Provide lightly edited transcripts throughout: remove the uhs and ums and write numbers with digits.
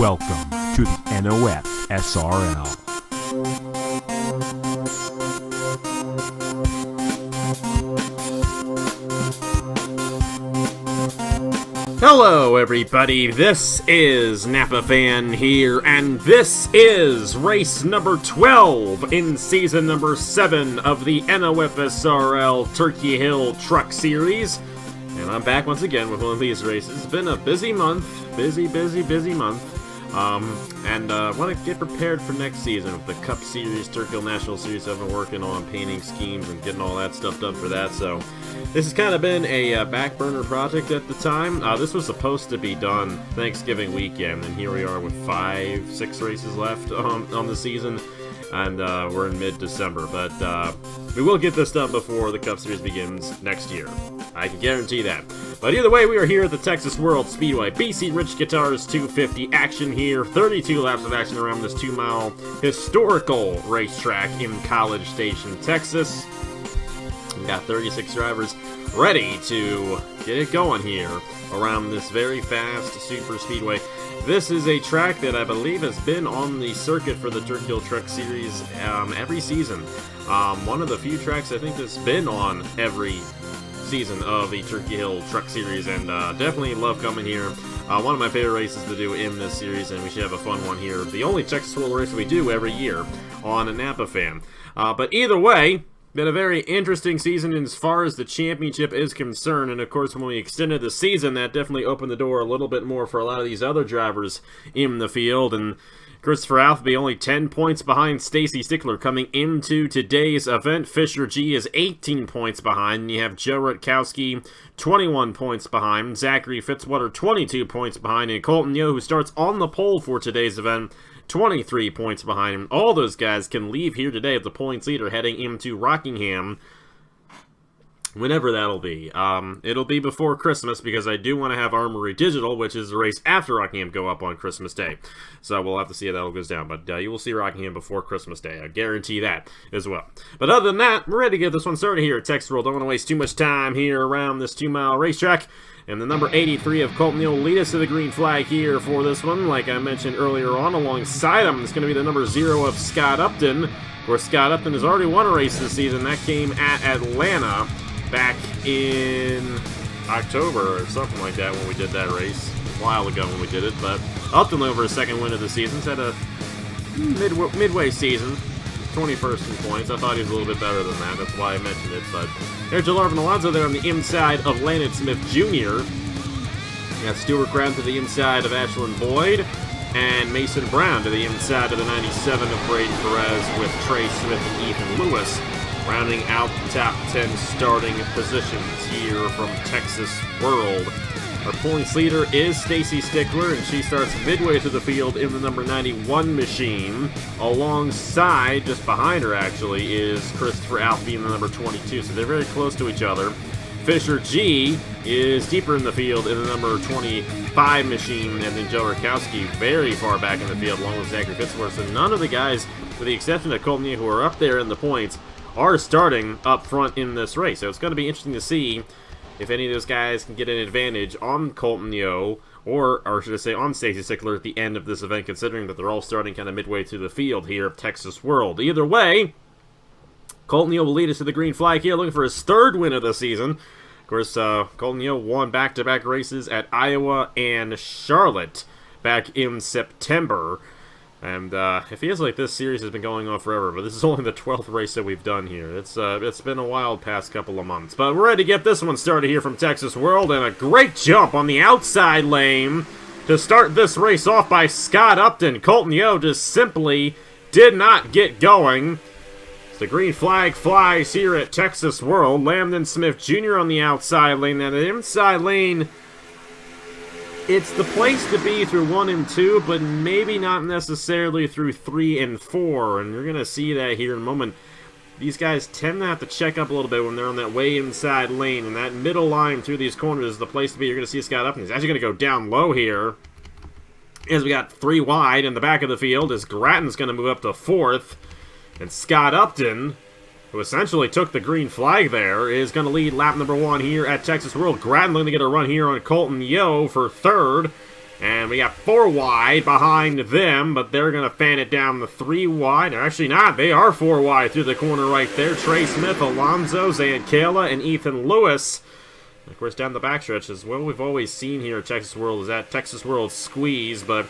Welcome to the NOFSRL. Hello everybody, this is Napa Fan here, and this is race number 12 in season number 7 of the NOFSRL Turkey Hill Truck Series. And I'm back once again with one of these races. It's been a busy month, busy month. And I want to get prepared for next season with the Cup Series, Turkey Hill National Series. I've been working on painting schemes and getting all that stuff done for that, so this has kind of been a back burner project at the time. This was supposed to be done Thanksgiving weekend, and here we are with 5-6 races left on the season, and we're in mid-December, but we will get this done before the Cup Series begins next year. I can guarantee that. But either way, we are here at the Texas World Speedway. BC Rich Guitars 250 action here. 32 laps of action around this 2-mile historical racetrack in College Station, Texas. We've got 36 drivers ready to get it going here around this very fast super speedway. This is a track that I believe has been on the circuit for the Turkey Hill Truck Series every season. One of the few tracks I think that's been on every season of the Turkey Hill Truck Series, and definitely love coming here. One of my favorite races to do in this series, and we should have a fun one here. The only Texas World race we do every year on a Napa Fan. But either way, been a very interesting season as far as the championship is concerned, and of course when we extended the season, that definitely opened the door a little bit more for a lot of these other drivers in the field, and Christopher Altheby only 10 points behind Stacy Stickler coming into today's event. Fisher G is 18 points behind, and you have Joe Rutkowski 21 points behind, Zachary Fitzwater 22 points behind, and Colton Yo, who starts on the pole for today's event, 23 points behind him. All those guys can leave here today as the points leader heading into Rockingham, whenever that'll be. It'll be before Christmas, because I do want to have Armory Digital, which is the race after Rockingham, go up on Christmas Day. So we'll have to see how that all goes down. But you will see Rockingham before Christmas Day. I guarantee that as well. But other than that, we're ready to get this one started here at Texas World. Don't want to waste too much time here around this 2-mile racetrack. And the number 83 of Colton Hill will lead us to the green flag here for this one. Like I mentioned earlier on, alongside him, it's going to be the number 0 of Scott Upton. Of course, Scott Upton has already won a race this season. That came at Atlanta back in October or something like that when we did that race. A while ago when we did it, but Upton over his second win of the season. He's had a midway season, 21st in points. I thought he was a little bit better than that. That's why I mentioned it. But there's Jalarvin Alonso there on the inside of Landon Smith Jr. You got Stuart Graham to the inside of Ashlyn Boyd, and Mason Brown to the inside of the 97 of Braden Perez, with Trey Smith and Ethan Lewis rounding out the top 10 starting positions here from Texas World. Our points leader is Stacy Stickler, and she starts midway through the field in the number 91 machine. Alongside, just behind her actually, is Christopher Altheby in the number 22, so they're very close to each other. Fisher G is deeper in the field in the number 25 machine, and then Joe Rutkowski very far back in the field along with Zachary Fitzwater. So none of the guys, with the exception of Colton Yo, who are up there in the points, are starting up front in this race. So it's going to be interesting to see if any of those guys can get an advantage on Colton Yo, or should I say on Stacy Stickler at the end of this event, considering that they're all starting kind of midway through the field here at Texas World. Either way, Colton Yo will lead us to the green flag here, looking for his 3rd win of the season. Of course, Colton Yo won back-to-back races at Iowa and Charlotte back in September. And it feels like this series has been going on forever, but this is only the 12th race that we've done here. It's been a wild past couple of months. But we're ready to get this one started here from Texas World, and a great jump on the outside lane to start this race off by Scott Upton. Colton Yo just simply did not get going. The green flag flies here at Texas World. Landon Smith Jr. on the outside lane. Now the inside lane, it's the place to be through 1 and 2, but maybe not necessarily through 3 and 4, and you're going to see that here in a moment. These guys tend to have to check up a little bit when they're on that way inside lane, and that middle line through these corners is the place to be. You're going to see Scott Upton. He's actually going to go down low here, as we got 3 wide in the back of the field, as Gratton's going to move up to 4th, and Scott Upton, who essentially took the green flag there, is going to lead lap number 1 here at Texas World. Gratton going to get a run here on Colton Yo for 3rd. And we got 4 wide behind them, but they're going to fan it down the 3 wide. They're actually not. They are 4 wide through the corner right there. Trey Smith, Alonso, Zankala, and Ethan Lewis. Of course, down the backstretch is what we've always seen here at Texas World, is that Texas World squeeze, but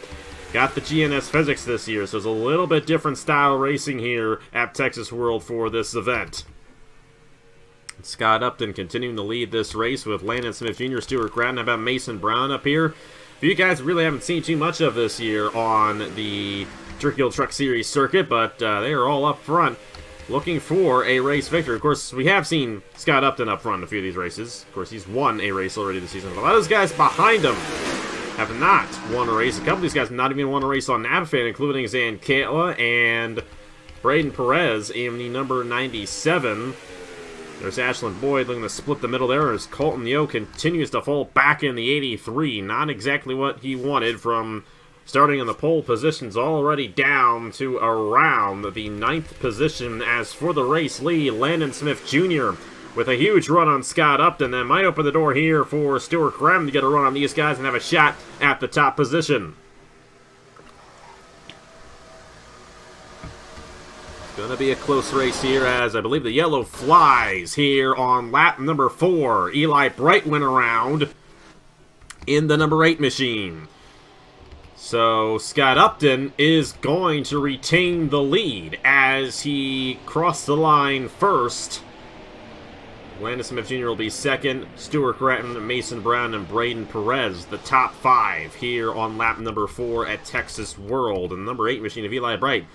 got the GNS physics this year, so it's a little bit different style racing here at Texas World for this event. Scott Upton continuing to lead this race with Landon Smith Jr., Stuart Gratton, about Mason Brown up here. You guys really haven't seen too much of this year on the Turkey Hill Truck Series circuit, but they are all up front looking for a race victory. Of course, we have seen Scott Upton up front in a few of these races. Of course, he's won a race already this season, but a lot of those guys behind him have not won a race. A couple of these guys have not even won a race on NAPFan, including Zankala and Braden Perez in the number 97. There's Ashland Boyd looking to split the middle there as Colton Yo continues to fall back in the 83. Not exactly what he wanted, from starting in the pole positions already down to around the 9th position. As for the race lead, Landon Smith Jr. with a huge run on Scott Upton. That might open the door here for Stuart Graham to get a run on these guys and have a shot at the top position. Gonna be a close race here, as I believe the yellow flies here on lap number 4. Eli Bright went around in the number 8 machine. So Scott Upton is going to retain the lead as he crossed the line first. Landon Smith Jr. will be second. Stuart Gratton, Mason Brown, and Braden Perez, the top 5 here on lap number 4 at Texas World. And the number 8 machine of Eli Bright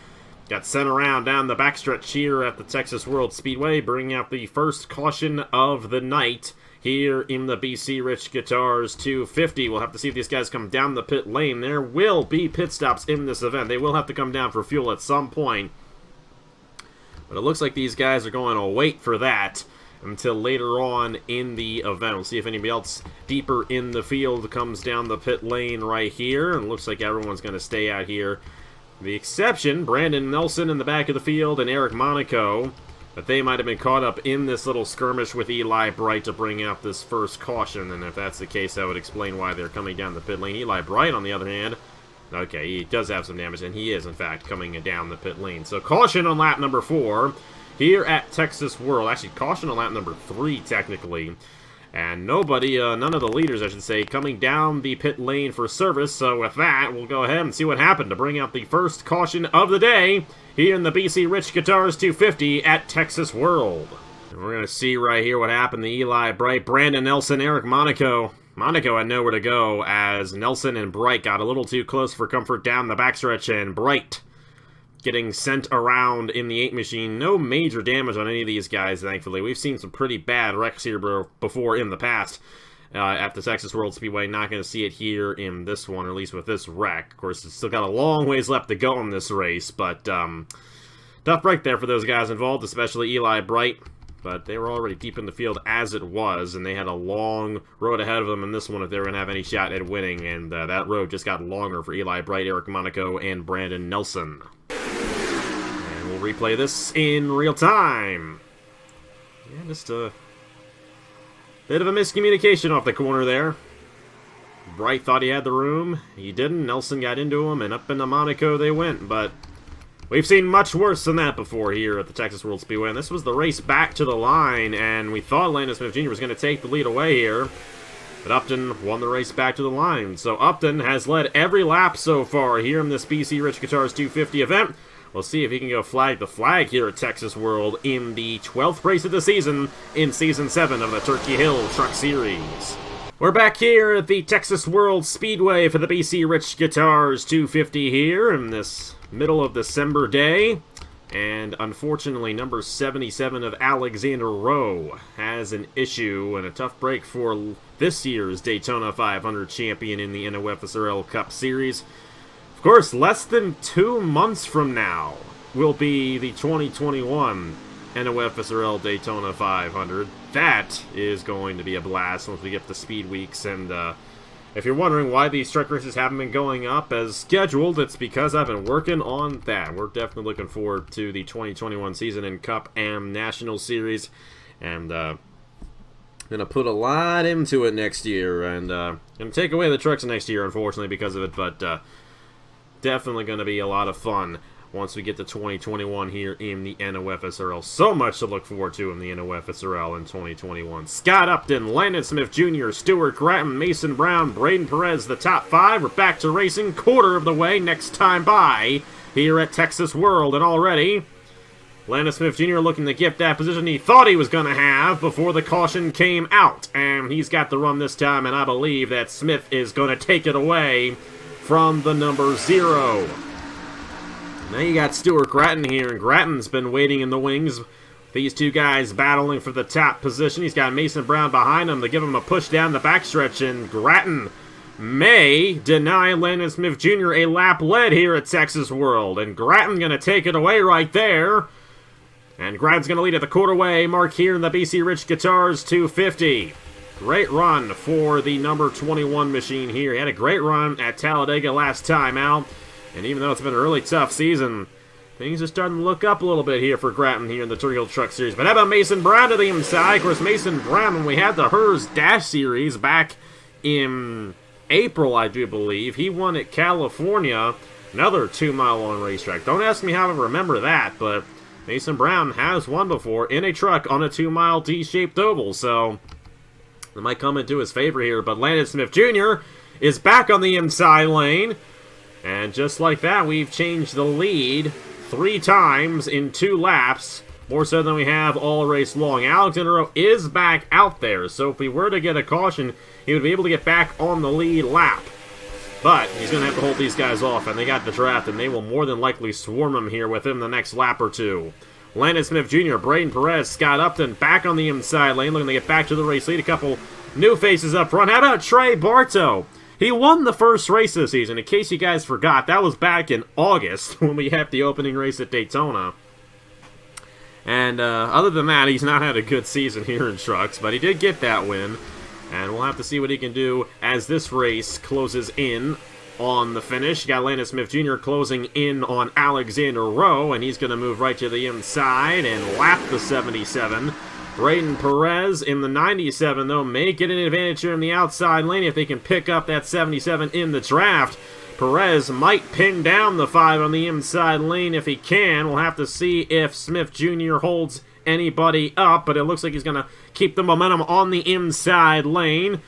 got sent around down the backstretch here at the Texas World Speedway, bringing out the first caution of the night here in the BC Rich Guitars 250. We'll have to see if these guys come down the pit lane. There will be pit stops in this event. They will have to come down for fuel at some point. But it looks like these guys are going to wait for that until later on in the event. We'll see if anybody else deeper in the field comes down the pit lane right here. And it looks like everyone's going to stay out here. The exception, Brandon Nelson in the back of the field and Eric Monaco, but they might have been caught up in this little skirmish with Eli Bright to bring out this first caution, and if that's the case, that would explain why they're coming down the pit lane. Eli Bright, on the other hand, okay, he does have some damage, and he is, in fact, coming down the pit lane. So caution on lap number 4 here at Texas World. Actually, caution on lap number 3, technically. And nobody, none of the leaders, I should say, coming down the pit lane for service. So with that, we'll go ahead and see what happened to bring out the first caution of the day here in the BC Rich Guitars 250 at Texas World. And we're going to see right here what happened to Eli Bright, Brandon Nelson, Eric Monaco. Monaco had nowhere to go as Nelson and Bright got a little too close for comfort down the backstretch, and Bright getting sent around in the 8 machine. No major damage on any of these guys, thankfully. We've seen some pretty bad wrecks here before in the past at the Texas World Speedway. Not going to see it here in this one, or at least with this wreck. Of course, it's still got a long ways left to go in this race, but tough break there for those guys involved, especially Eli Bright. But they were already deep in the field as it was, and they had a long road ahead of them in this one if they were going to have any shot at winning, and that road just got longer for Eli Bright, Eric Monaco, and Brandon Nelson. We'll replay this in real time. Yeah, just a bit of a miscommunication off the corner there. Bright thought he had the room. He didn't. Nelson got into him, and up into Monaco they went. But we've seen much worse than that before here at the Texas World Speedway. And this was the race back to the line, and we thought Landon Smith Jr. was going to take the lead away here. But Upton won the race back to the line. So Upton has led every lap so far here in this BC Rich Guitars 250 event. We'll see if he can go flag the flag here at Texas World in the 12th race of the season in Season 7 of the Turkey Hill Truck Series. We're back here at the Texas World Speedway for the BC Rich Guitars 250 here in this middle of December day. And unfortunately, number 77 of Alexander Rowe has an issue, and a tough break for this year's Daytona 500 champion in the NOFSRL Cup Series. Of course, less than 2 months from now will be the 2021 NOFSRL Daytona 500. That is going to be a blast once we get to Speed Weeks. And if you're wondering why these truck races haven't been going up as scheduled, it's because I've been working on that. We're definitely looking forward to the 2021 season in Cup and National Series. And Gonna put a lot into it next year, and gonna take away the trucks next year, unfortunately, because of it, but definitely gonna be a lot of fun once we get to 2021 here in the NOFSRL. So much to look forward to in the NOFSRL in 2021. Scott Upton, Landon Smith Jr., Stuart Gratton, Mason Brown, Braden Perez, the top 5. We're back to racing, quarter of the way next time by here at Texas World, and already Landon Smith Jr. looking to get that position he thought he was going to have before the caution came out. And he's got the run this time, and I believe that Smith is going to take it away from the number 0. Now you got Stuart Gratton here, and Gratton's been waiting in the wings. These two guys battling for the top position. He's got Mason Brown behind him to give him a push down the backstretch, and Gratton may deny Landon Smith Jr. a lap lead here at Texas World. And Gratton going to take it away right there. And Gratton's going to lead at the quarter-way mark here in the BC Rich Guitars 250. Great run for the number 21 machine here. He had a great run at Talladega last time out. And even though it's been a really tough season, things are starting to look up a little bit here for Gratton here in the Turkey Hill Truck Series. But how about Mason Brown to the inside? Of course, Mason Brown, when we had the Hers Dash Series back in April, I do believe, he won at California, another 2-mile-long racetrack. Don't ask me how I remember that, but Mason Brown has won before in a truck on a 2-mile D-shaped oval, so it might come into his favor here. But Landon Smith Jr. is back on the inside lane, and just like that, we've changed the lead 3 times in 2 laps, more so than we have all race long. Alexander is back out there, so if we were to get a caution, he would be able to get back on the lead lap. But he's going to have to hold these guys off, and they got the draft, and they will more than likely swarm him here within the next lap or 2. Landon Smith Jr., Braden Perez, Scott Upton back on the inside lane, looking to get back to the race lead. A couple new faces up front. How about Trey Bartow? He won the first race this season. In case you guys forgot, that was back in August when we had the opening race at Daytona. And other than that, he's not had a good season here in trucks, but he did get that win. And we'll have to see what he can do as this race closes in on the finish. You got Landon Smith Jr. closing in on Alexander Rowe, and he's going to move right to the inside and lap the 77. Braden Perez in the 97, though, may get an advantage here in the outside lane if they can pick up that 77 in the draft. Perez might pin down the 5 on the inside lane if he can. We'll have to see if Smith Jr. holds anybody up, but it looks like he's going to keep the momentum on the inside lane.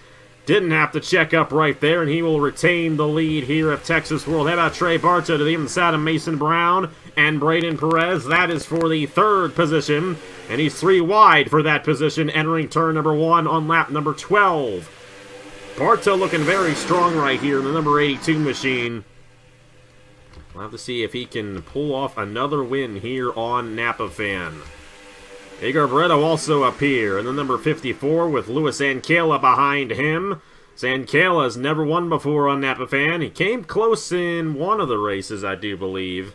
Didn't have to check up right there, and he will retain the lead here at Texas World. How about Trey Bartow to the inside of Mason Brown and Braden Perez? That is for the 3rd position, and he's 3 wide for that position, entering turn number 1 on lap number 12. Bartow looking very strong right here in the number 82 machine. We'll have to see if he can pull off another win here on Napa Fan. Igor Barreto also up here in the number 54 with Louis Ancala behind him. Ancala has never won before on Napa Fan. He came close in one of the races, I do believe.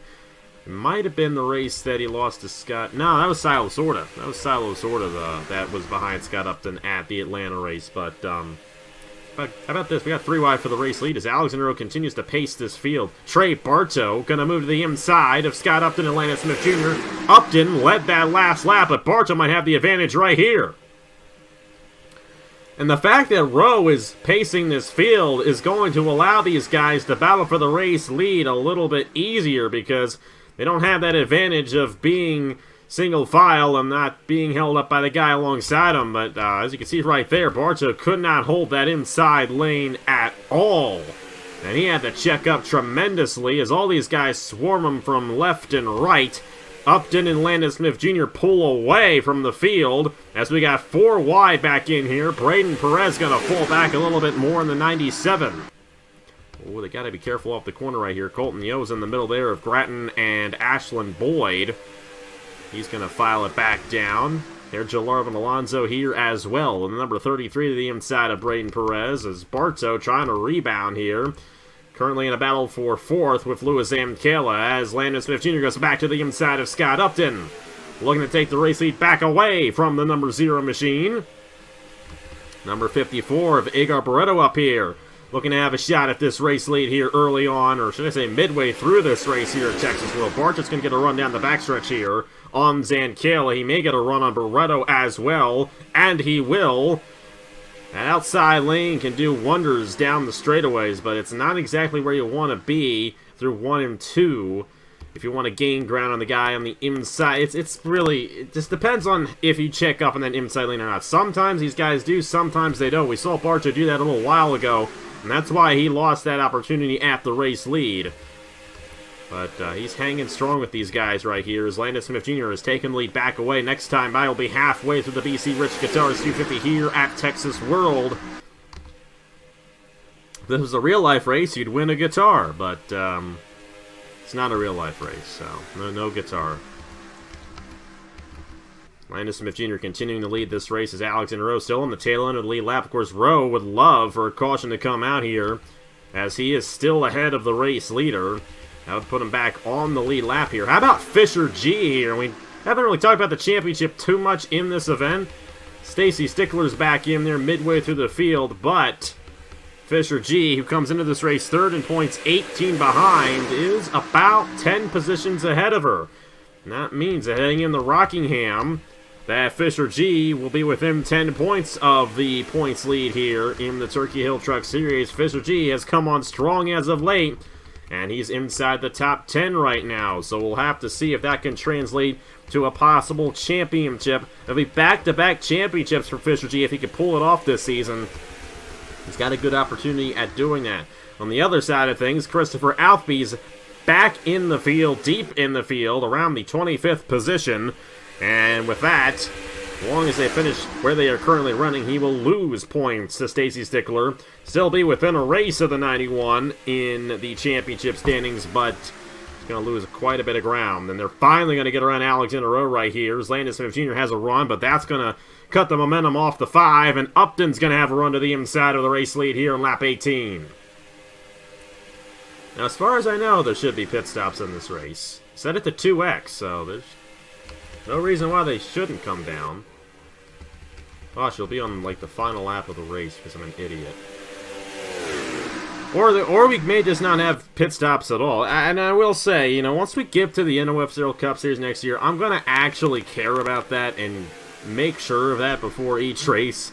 It might have been the race that he lost to Scott. No, that was Silo Sorta. That was Silo Sorta that was behind Scott Upton at the Atlanta race. But how about this? We got 3 wide for the race lead as Alexander continues to pace this field. Trey Bartow going to move to the inside of Scott Upton and Landon Smith Jr. Upton led that last lap, but Bartow might have the advantage right here. And the fact that Rowe is pacing this field is going to allow these guys to battle for the race lead a little bit easier because they don't have that advantage of being single file and not being held up by the guy alongside him. But as you can see right there, Bartow could not hold that inside lane at all. And he had to check up tremendously as all these guys swarm him from left and right. Upton and Landon Smith Jr. pull away from the field as we got 4 wide back in here. Braden Perez going to pull back a little bit more in the 97. Oh, they got to be careful off the corner right here. Colton Yo's in the middle there of Gratton and Ashland Boyd. He's going to file it back down. There's Jalarvin Alonso here as well. And the number 33 to the inside of Braden Perez as Bartow trying to rebound here. Currently in a battle for 4th with Louis Ancala as Landon Smith Jr. goes back to the inside of Scott Upton. Looking to take the race lead back away from the number 0 machine. Number 54 of Igor Barreto up here. Looking to have a shot at this race lead here early on, or should I say midway through this race here at Texas World. Bartow's going to get a run down the backstretch here on Zancala. He may get a run on Barreto as well, and he will. That outside lane can do wonders down the straightaways, but it's not exactly where you want to be through 1 and 2. If you want to gain ground on the guy on the inside, it just depends on if you check up on that inside lane or not. Sometimes these guys do, sometimes they don't. We saw Barcia do that a little while ago, and that's why he lost that opportunity at the race lead. But he's hanging strong with these guys right here as Landon Smith Jr. has taken the lead back away. Next time by will be halfway through the BC Rich Guitars 250 here at Texas World. If this was a real-life race, you'd win a guitar, but it's not a real-life race, so no guitar. Landon Smith Jr. continuing to lead this race as Alexander Rowe still on the tail end of the lead lap. Of course, Rowe would love for a caution to come out here as he is still ahead of the race leader. That would put him back on the lead lap here. How about Fisher G here? We haven't really talked about the championship too much in this event. Stacy Stickler's back in there midway through the field, but Fisher G, who comes into this race third in points, 18 behind, is about 10 positions ahead of her. And that means that heading into Rockingham, that Fisher G will be within 10 points of the points lead here in the Turkey Hill Truck Series. Fisher G has come on strong as of late, and he's inside the top 10 right now, so we'll have to see if that can translate to a possible championship. There'll be back-to-back championships for Fisher G if he can pull it off this season. He's got a good opportunity at doing that. On the other side of things, Christopher Althby's back in the field, deep in the field, around the 25th position, and with that, as long as they finish where they are currently running, he will lose points to Stacy Stickler. Still be within a race of the 91 in the championship standings, but he's going to lose quite a bit of ground. And they're finally going to get around Alexander Rowe right here. As Landon Smith Jr. has a run, but that's going to cut the momentum off the 5, and Upton's going to have a run to the inside of the race lead here in lap 18. Now, as far as I know, there should be pit stops in this race. Set it to 2x, so there's no reason why they shouldn't come down. Oh, she'll be on, like, the final lap of the race because I'm an idiot. Or we may just not have pit stops at all. And I will say, you know, once we get to the NOFSRL Cup Series next year, I'm going to actually care about that and make sure of that before each race.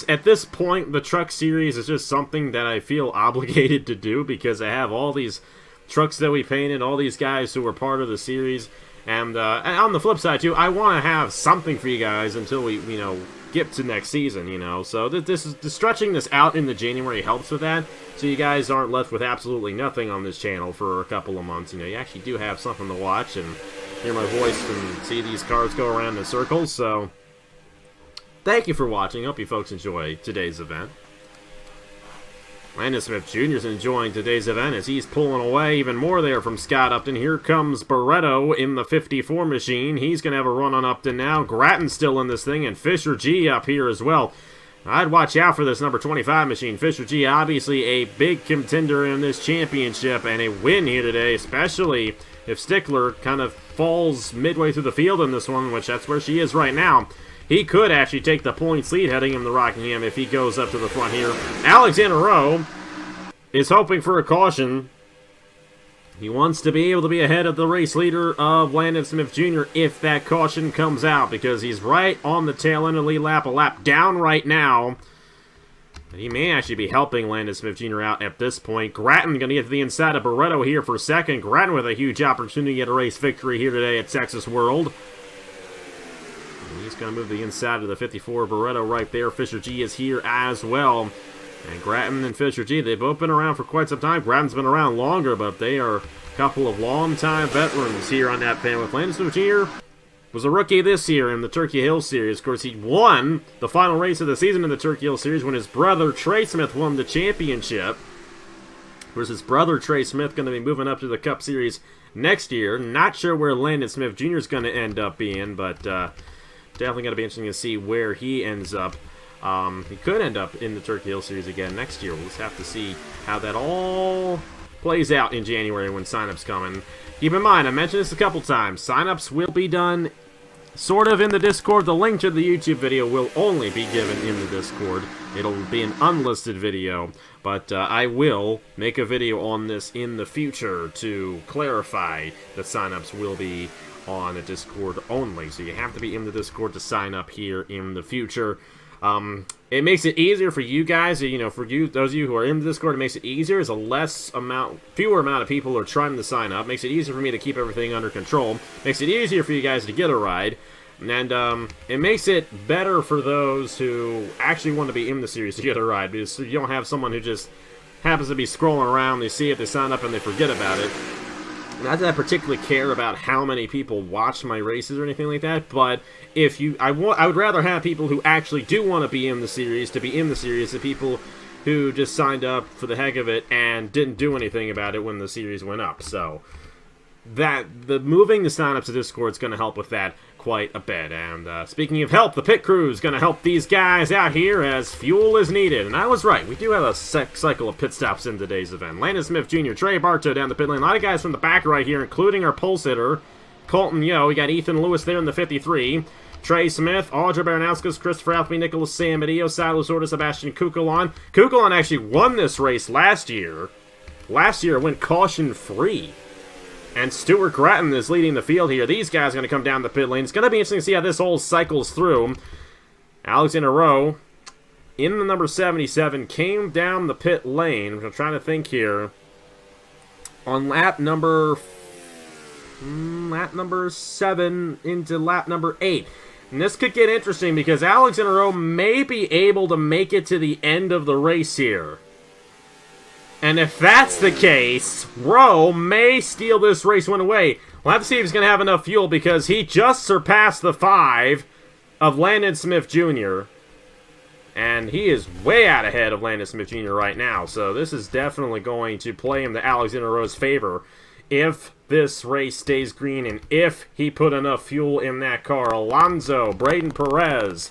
At this point, the Truck Series is just something that I feel obligated to do because I have all these trucks that we painted, all these guys who were part of the series. And on the flip side, too, I want to have something for you guys until we, you know, get to next season, you know. So stretching this out into January helps with that, so you guys aren't left with absolutely nothing on this channel for a couple of months. You know, you actually do have something to watch and hear my voice and see these cars go around in circles. So thank you for watching. Hope you folks enjoy today's event. Landon Smith Jr. is enjoying today's event as he's pulling away even more there from Scott Upton. Here comes Barretto in the 54 machine. He's going to have a run on Upton now. Gratton's still in this thing, and Fisher G up here as well. I'd watch out for this number 25 machine. Fisher G, obviously a big contender in this championship, and a win here today, especially if Stickler kind of falls midway through the field in this one, which that's where she is right now. He could actually take the points lead heading him to Rockingham if he goes up to the front here. Alexander Rowe is hoping for a caution. He wants to be able to be ahead of the race leader of Landon Smith Jr. if that caution comes out, because he's right on the tail end of the lead lap, a lap down right now. And he may actually be helping Landon Smith Jr. out at this point. Gratton going to get to the inside of Barretto here for second. Gratton with a huge opportunity to get a race victory here today at Texas World. He's going to move the inside of the 54. Barretto right there. Fisher G is here as well. And Gratton and Fisher G, they've both been around for quite some time. Gratton's been around longer, but they are a couple of long-time veterans here on that fan. With Landon Smith Jr. was a rookie this year in the Turkey Hill Series. Of course, he won the final race of the season in the Turkey Hill Series when his brother Trey Smith won the championship. Of course, his brother Trey Smith going to be moving up to the Cup Series next year. Not sure where Landon Smith Jr. is going to end up being, but definitely going to be interesting to see where he ends up. He could end up in the Turkey Hill Series again next year. We'll just have to see how that all plays out in January when signups come in. Keep in mind, I mentioned this a couple times, signups will be done sort of in the Discord. The link to the YouTube video will only be given in the Discord. It'll be an unlisted video, but I will make a video on this in the future to clarify that signups will be on the Discord only. So you have to be in the Discord to sign up here in the future. It makes it easier for you guys, you know, for you, those of you who are in the Discord, it makes it easier. It's a fewer amount of people who are trying to sign up. Makes it easier for me to keep everything under control. Makes it easier for you guys to get a ride. And it makes it better for those who actually want to be in the series to get a ride, because you don't have someone who just happens to be scrolling around, they see it, they sign up, and they forget about it. Not that I particularly care about how many people watch my races or anything like that, but if you, I would rather have people who actually do want to be in the series than people who just signed up for the heck of it and didn't do anything about it when the series went up. So the moving the sign-ups to Discord is going to help with that quite a bit. And speaking of help, the pit crew is going to help these guys out here as fuel is needed. And I was right. We do have a cycle of pit stops in today's event. Landon Smith Jr., Trey Bartow down the pit lane. A lot of guys from the back right here, including our pulse hitter, Colton Yo. We got Ethan Lewis there in the 53. Trey Smith, Audra Baranowskis, Christopher Alfie, Nicholas Samedillo, Silas Orta, Sebastian Kukulon. Kukulon actually won this race last year. Last year it went caution-free. And Stuart Gratton is leading the field here. These guys are going to come down the pit lane. It's going to be interesting to see how this all cycles through. Alexander Rowe, in the number 77, came down the pit lane. I'm trying to think here. On lap number 7 into lap number 8. And this could get interesting because Alexander Rowe may be able to make it to the end of the race here. And if that's the case, Rowe may steal this race win away. We'll have to see if he's going to have enough fuel because he just surpassed the 5 of Landon Smith Jr. And he is way out ahead of Landon Smith Jr. right now. So this is definitely going to play him to Alexander Rowe's favor if this race stays green and if he put enough fuel in that car. Alonso, Braden Perez,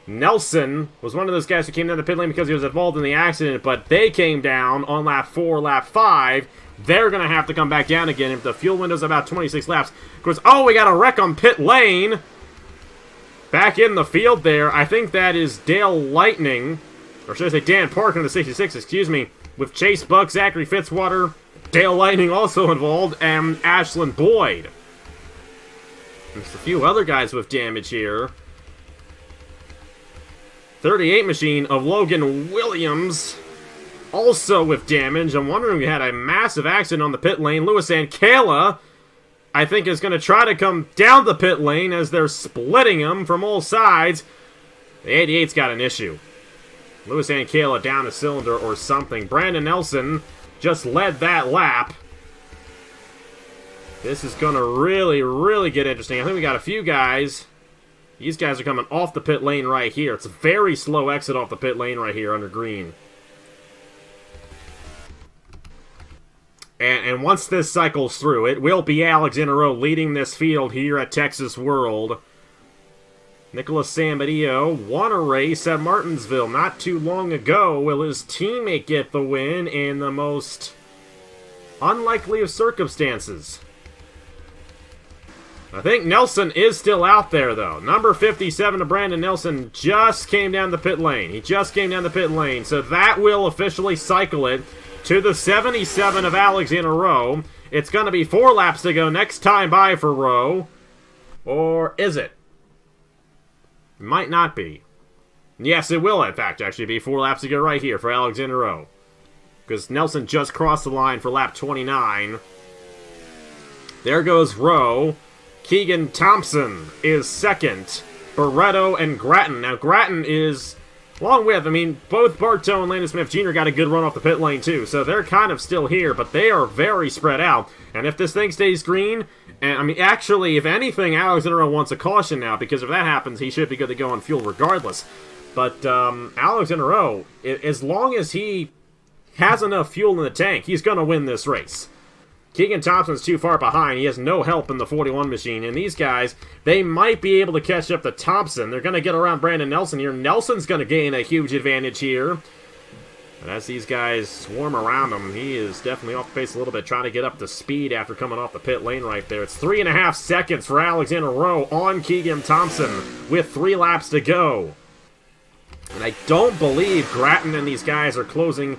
Nelson was one of those guys who came down the pit lane because he was involved in the accident, but they came down on lap 4, lap 5. They're going to have to come back down again if the fuel window's about 26 laps. Of course, oh, we got a wreck on pit lane. Back in the field there, I think that is Dale Lightning, or should I say Dan Parker in the 66, excuse me, with Chase Buck, Zachary Fitzwater, Dale Lightning also involved, and Ashlyn Boyd. There's a few other guys with damage here. 38 machine of Logan Williams, also with damage. I'm wondering if we had a massive accident on the pit lane. Lewis Ankala, I think, is going to try to come down the pit lane as they're splitting him from all sides. The 88's got an issue. Lewis Ankala down a cylinder or something. Brandon Nelson just led that lap. This is going to really, really get interesting. I think we got a few guys. These guys are coming off the pit lane right here. It's a very slow exit off the pit lane right here under green. And once this cycles through, it will be Alexander Rowe leading this field here at Texas World. Nicholas Samedillo won a race at Martinsville not too long ago. Will his teammate get the win in the most unlikely of circumstances? I think Nelson is still out there, though. Number 57 of Brandon Nelson just came down the pit lane. He just came down the pit lane, so that will officially cycle it to the 77 of Alexander Rowe. It's going to be 4 laps to go next time by for Rowe. Or is it? Might not be. Yes, it will, in fact, actually be 4 laps to go right here for Alexander Rowe. Because Nelson just crossed the line for lap 29. There goes Rowe. Keegan Thompson is second. Barreto and Gratton. Now, Gratton is, along with, I mean, both Bartow and Landon Smith Jr. got a good run off the pit lane, too. So they're kind of still here, but they are very spread out. And if this thing stays green, and I mean, actually, if anything, Alexander Rowe wants a caution now, because if that happens, he should be good to go on fuel regardless. But Alexander Rowe, as long as he has enough fuel in the tank, he's going to win this race. Keegan Thompson's too far behind. He has no help in the 41 machine. And these guys, they might be able to catch up to Thompson. They're going to get around Brandon Nelson here. Nelson's going to gain a huge advantage here. And as these guys swarm around him, he is definitely off pace a little bit, trying to get up to speed after coming off the pit lane right there. It's 3.5 seconds for Alexander Rowe on Keegan Thompson with 3 laps to go. And I don't believe Gratton and these guys are closing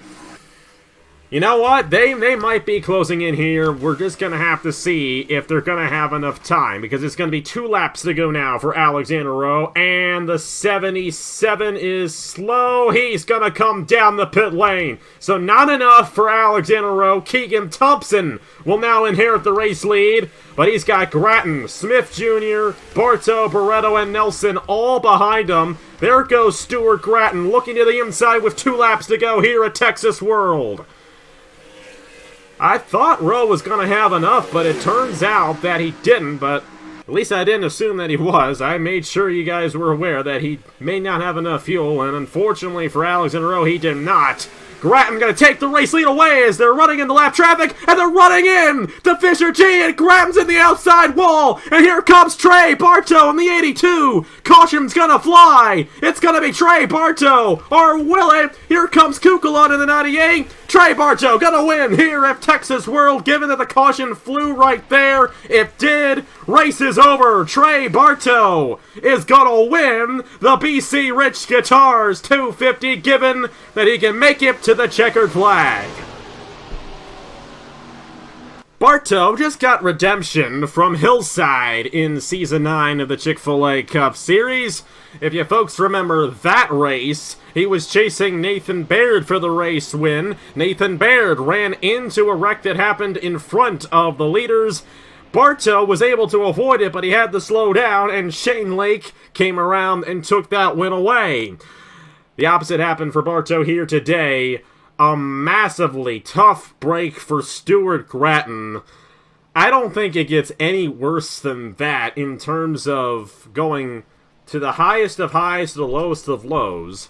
You know what? They might be closing in here. We're just going to have to see if they're going to have enough time, because it's going to be 2 laps to go now for Alexander Rowe, and the 77 is slow. He's going to come down the pit lane. So not enough for Alexander Rowe. Keegan Thompson will now inherit the race lead, but he's got Grattan, Smith Jr., Bartow, Barretto, and Nelson all behind him. There goes Stuart Grattan looking to the inside with 2 laps to go here at Texas World. I thought Rowe was going to have enough, but it turns out that he didn't, but at least I didn't assume that he was. I made sure you guys were aware that he may not have enough fuel, and unfortunately for Alexander Rowe, he did not. Grattan going to take the race lead away as they're running into lap traffic, and they're running in to Fisher G, and Grattan's in the outside wall, and here comes Trey Bartow in the 82. Caution's going to fly. It's going to be Trey Bartow, or will it? Here comes Kukulon in the 98. Trey Bartow going to win here at Texas World, given that the caution flew right there. It did. Race is over. Trey Bartow is going to win the BC Rich Guitars 250, given that he can make it to the checkered flag. Bartow just got redemption from Hillside in Season 9 of the Chick-fil-A Cup Series. If you folks remember that race, he was chasing Nathan Baird for the race win. Nathan Baird ran into a wreck that happened in front of the leaders. Bartow was able to avoid it, but he had to slow down, and Shane Lake came around and took that win away. The opposite happened for Bartow here today. A massively tough break for Stuart Grattan. I don't think it gets any worse than that in terms of going to the highest of highs to the lowest of lows.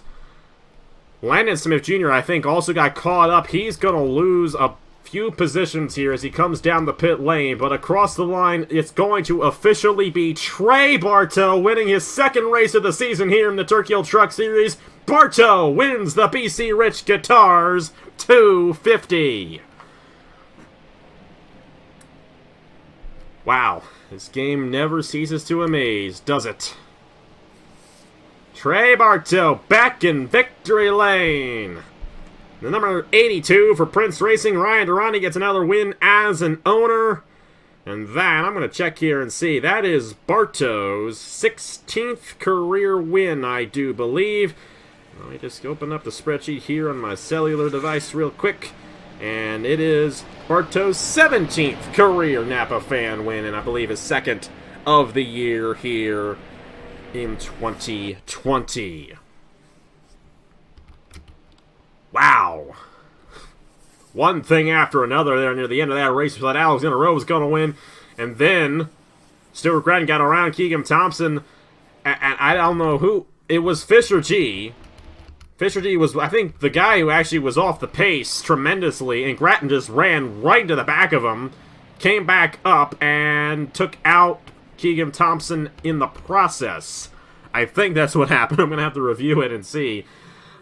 Landon Smith Jr., I think, also got caught up. He's going to lose a few positions here as he comes down the pit lane, but across the line, it's going to officially be Trey Bartow winning his 2nd race of the season here in the Turkey Hill Truck Series. Bartow wins the BC Rich Guitars 250. Wow, this game never ceases to amaze, does it? Trey Bartow back in victory lane. The number 82 for Prince Racing, Ryan Durrani gets another win as an owner. And that, I'm going to check here and see, that is Bartow's 16th career win, I do believe. Let me just open up the spreadsheet here on my cellular device real quick. And it is Bartow's 17th career Napa fan win, and I believe his 2nd of the year here in 2020. Wow. One thing after another there near the end of that race. We thought Alexander Rowe was going to win. And then Stuart Grattan got around Keegan Thompson. And I don't know who. It was Fisher G. Fisher G was, I think, the guy who actually was off the pace tremendously. And Grattan just ran right into the back of him. Came back up and took out Keegan Thompson in the process. I think that's what happened. I'm going to have to review it and see.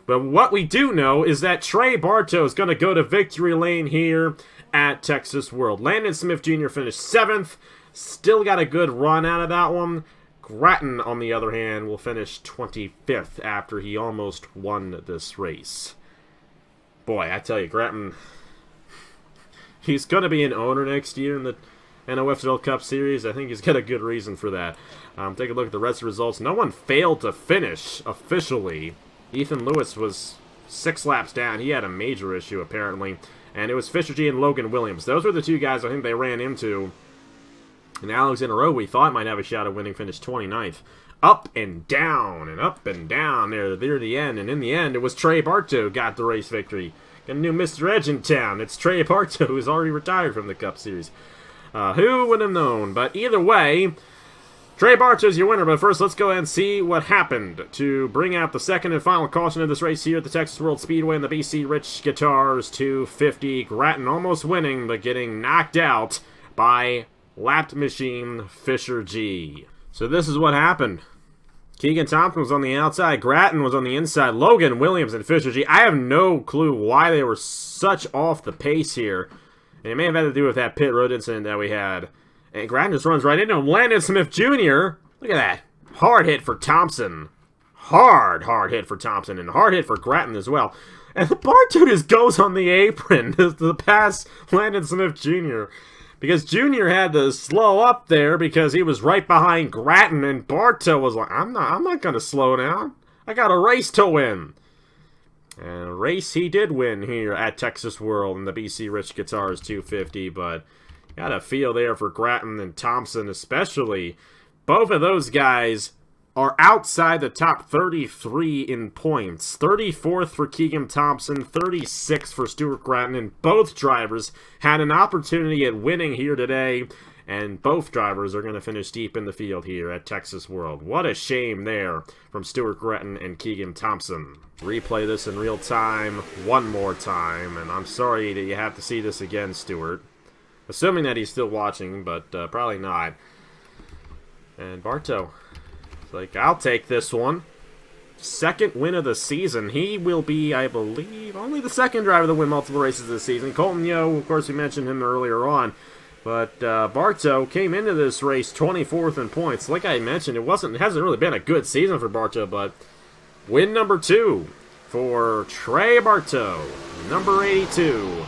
But what we do know is that Trey Bartow is going to go to victory lane here at Texas World. Landon Smith Jr. finished 7th. Still got a good run out of that one. Grattan, on the other hand, will finish 25th after he almost won this race. Boy, I tell you, Grattan, he's going to be an owner next year in the NOFSRL Cup Series. I think he's got a good reason for that. Take a look at the rest of the results. No one failed to finish officially. Ethan Lewis was 6 laps down. He had a major issue, apparently. And it was Fisher G and Logan Williams. Those were the 2 guys I think they ran into. And Alexander Rowe, we thought might have a shot at winning, finished 29th. Up and down there near the end. And in the end, it was Trey Bartow who got the race victory. Got a new Mr. Edge in town. It's Trey Bartow, who's already retired from the Cup Series. Who would have known? But either way, Trey Bartow's your winner, but first let's go ahead and see what happened to bring out the 2nd and final caution of this race here at the Texas World Speedway in the BC Rich Guitars 250. Grattan almost winning, but getting knocked out by lapped machine Fisher G. So this is what happened. Keegan Thompson was on the outside, Grattan was on the inside, Logan Williams and Fisher G. I have no clue why they were such off the pace here. And it may have had to do with that pit road incident that we had. And Grattan just runs right into him. Landon Smith Jr. Look at that. Hard hit for Thompson. Hard hit for Thompson. And hard hit for Grattan as well. And Bartow just goes on the apron to pass Landon Smith Jr. Because Jr. had to slow up there because he was right behind Grattan, and Bartow was like, I'm not going to slow down. I got a race to win. And a race he did win here at Texas World in the BC Rich Guitars 250, but got a feel there for Grattan and Thompson especially. Both of those guys are outside the top 33 in points. 34th for Keegan Thompson, 36th for Stuart Grattan, and both drivers had an opportunity at winning here today, and both drivers are going to finish deep in the field here at Texas World. What a shame there from Stuart Grattan and Keegan Thompson. Replay this in real time one more time, and I'm sorry that you have to see this again, Stuart. Assuming that he's still watching, but probably not. And Bartow, like, I'll take this one. Second win of the season. He will be, I believe, only the second driver to win multiple races this season. Colton Yo, of course, we mentioned him earlier on. But Bartow came into this race 24th in points. Like I mentioned, it hasn't really been a good season for Bartow, but win number 2 for Trey Bartow, number 82.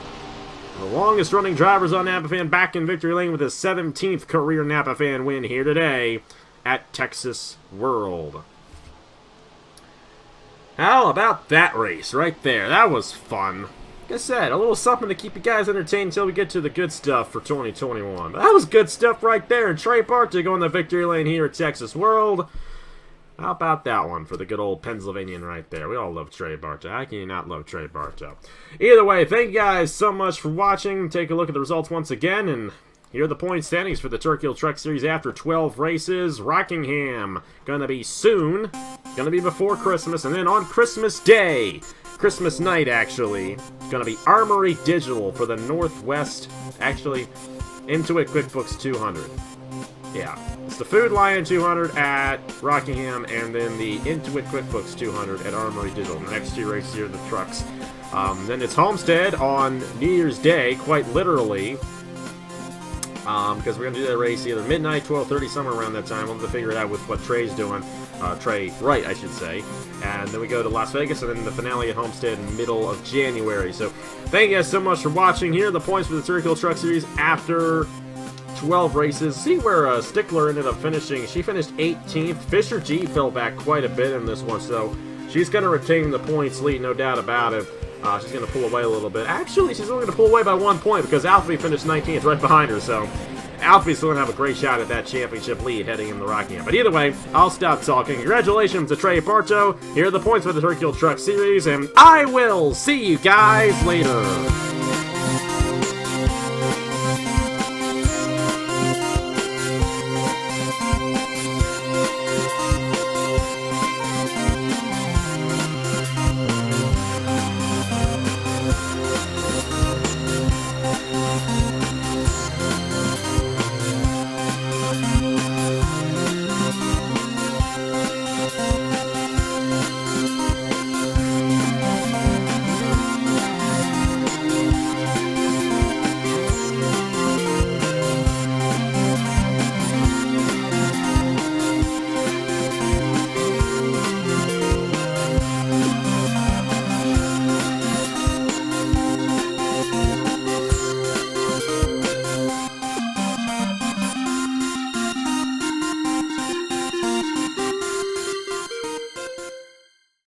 The longest running drivers on Napa Fan back in victory lane with his 17th career Napa Fan win here today at Texas World. How about that race right there? That was fun. Like I said, a little something to keep you guys entertained until we get to the good stuff for 2021. But that was good stuff right there. And Trey Bartow going the victory lane here at Texas World. How about that one for the good old Pennsylvanian right there? We all love Trey Bartow. How can you not love Trey Bartow? Either way, thank you guys so much for watching. Take a look at the results once again, and here are the point standings for the Turkey Hill Truck Series after 12 races. Rockingham, gonna be soon. Gonna be before Christmas, and then on Christmas Day, Christmas night actually, gonna be Armory Digital for the Northwest, actually, Intuit QuickBooks 200. Yeah, it's the Food Lion 200 at Rockingham, and then the Intuit QuickBooks 200 at Armory Digital. The next 2 races here are the trucks. Then it's Homestead on New Year's Day, quite literally, because we're going to do that race either midnight, 12:30, somewhere around that time. We'll have to figure it out with what Trey's doing. Trey Wright, I should say. And then we go to Las Vegas, and then the finale at Homestead in middle of January. So thank you guys so much for watching. Here are the points for the Turkey Hill Truck Series after 12 races. See where Stickler ended up finishing. She finished 18th. Fisher G fell back quite a bit in this one, so she's going to retain the points lead, no doubt about it. She's going to pull away a little bit. Actually, she's only going to pull away by 1 point because Alfie finished 19th right behind her, so Alfie's still going to have a great shot at that championship lead heading in the Rockingham. But either way, I'll stop talking. Congratulations to Trey Bartow. Here are the points for the Turkey Hill Truck Series, and I will see you guys later.